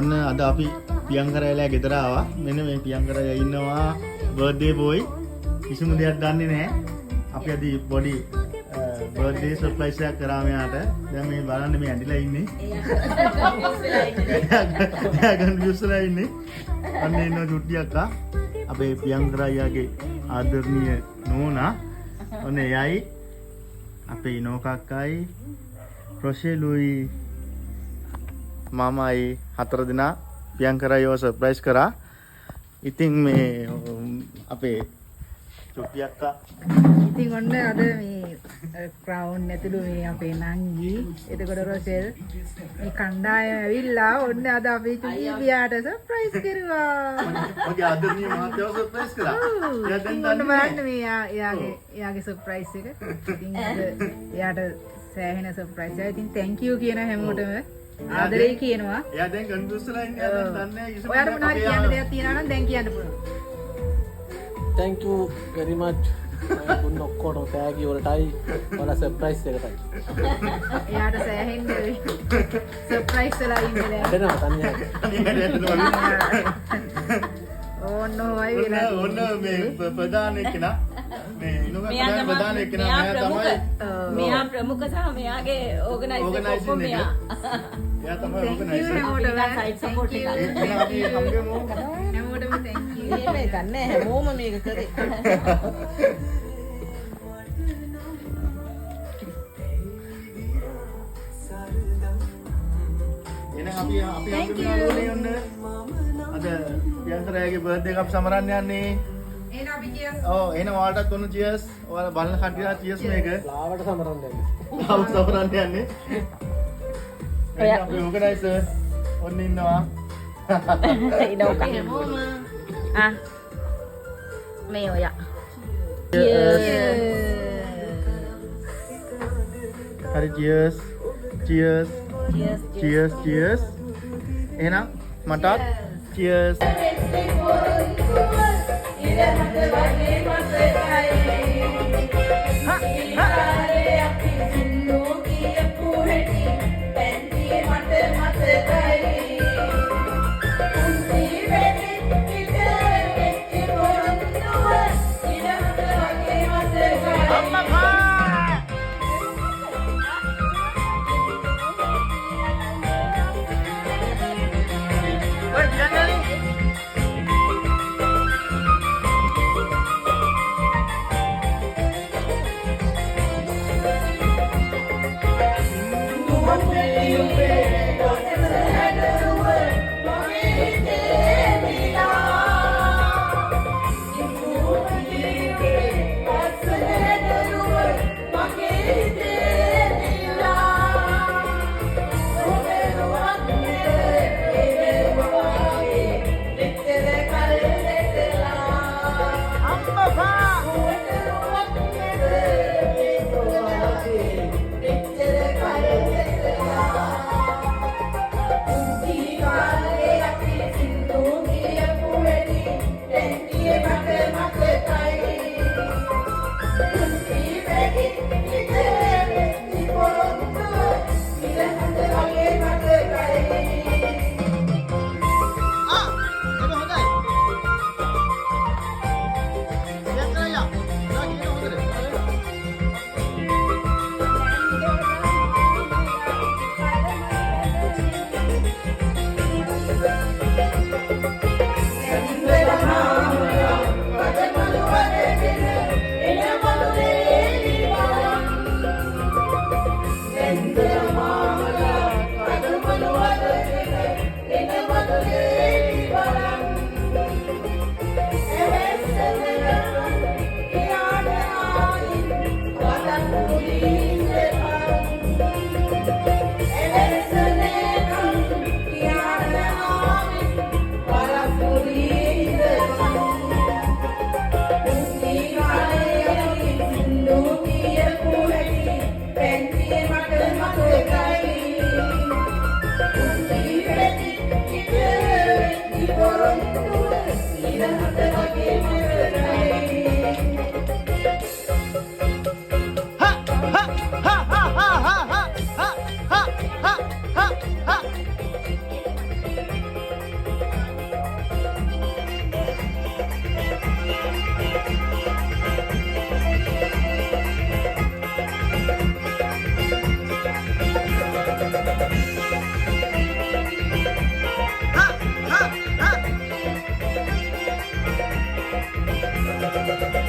ඔන්න අද අපි පියංකරයලා ගෙදර ආවා. මෙන්න මේ පියංකරය ඉන්නවා බර්ත්ඩේ බෝයි. කිසිම දෙයක් දන්නේ නැහැ. අපි අද පොඩි බර්ත්ඩේ සර්ප්‍රයිස් එකක් කරා මෙයාට. දැන් මේ බලන්න මේ ඇඳිලා ඉන්නේ. එයා කන්ෆියුස් වෙලා ඉන්නේ. අන්න ඉන්න චුට්ටි අක්කා. අපේ පියංකරයාගේ ආදරණීය නෝනා. ඔන්න එයයි අපේ ඉනෝක අක්කයි රොෂෙලුයි මාමයි හතර දෙනා පියංකරයව සර්ප්‍රයිස් කරා. ඉතින් මේ අපේ චුට්ටි අක්කා ඉතින් ඔන්න අද මේ ක්‍රවුන් ඇතුළු මේ අපේ නංගි එතකොට රොෂෙල් මේ කණ්ඩායම ඇවිල්ලා ඔන්න අද අපේ චුට්ටි පියාට සර්ප්‍රයිස් කරුවා. මගේ ආදරණීය මහත්තයව සර්ප්‍රයිස් කරා. එයා දැන් ඔන්න බලන්න මේ එයාගේ සර්ප්‍රයිස් එක. ඉතින් එයාට සෑහෙන සර්ප්‍රයිස් එකක්. ඉතින් thank you කියන හැමෝටම ආදරේ කියනවා. එයා දැන් කන්ෆියුස් වෙලා ඉන්නේ. එයා දැන් දන්නේ නැහැ. ඔයාලට මොනවද කියන්න දෙයක් තියෙනවා නම් දැන් කියන්න පුළුවන්. thank you very much. මුන් ඔක්කොටම තෑගි වලටයි ඔයාලා සර්ප්‍රයිස් එකටයි. එයාට සෑහෙන්න සර්ප්‍රයිස් වෙලා ඉන්නේ දැන්. දෙනවා තනියම. ඕන්න ඔයයි වෙලා. ඔන්න මේ ප්‍රධාන එක්කෙනා මේ ඉනුගත් ප්‍රධාන එක්කෙනා මෙයා තමයි. මෙයා ප්‍රමුඛ සහ මෙයාගේ ඕගනයිසර් ඔක්කොම මෙයා. එයා තමයි ඕගනයිසර්. සයිඩ් සපෝට් එක. එහෙනම් අපි හම්බෙමු. හැමෝටම thank you. මේක නෑ හැමෝම මේක කරේ. එහෙනම් අපි හම්බෙමුනේ ඔන්න. අද පියංකරයාගේ බර්ත්ඩේ එක අපි සමරන්න යන්නේ. එහෙනම් අපි cheers. ඔව් එහෙනම් ඔයාලටත් ඔන්න cheers. ඔයාලා බලන කට්ටියට cheers මේක. ලාවට සමරන්න යන්නේ. ලාවට සමරන්න යන්නේ. අපි ඕගනයිසර් ඔන්න ඉන්නවා. ඉනෝක හැමෝම මේ ඔයා. හරි cheers. cheers. cheers. cheers. එහෙනම් මටත් cheers. Bye.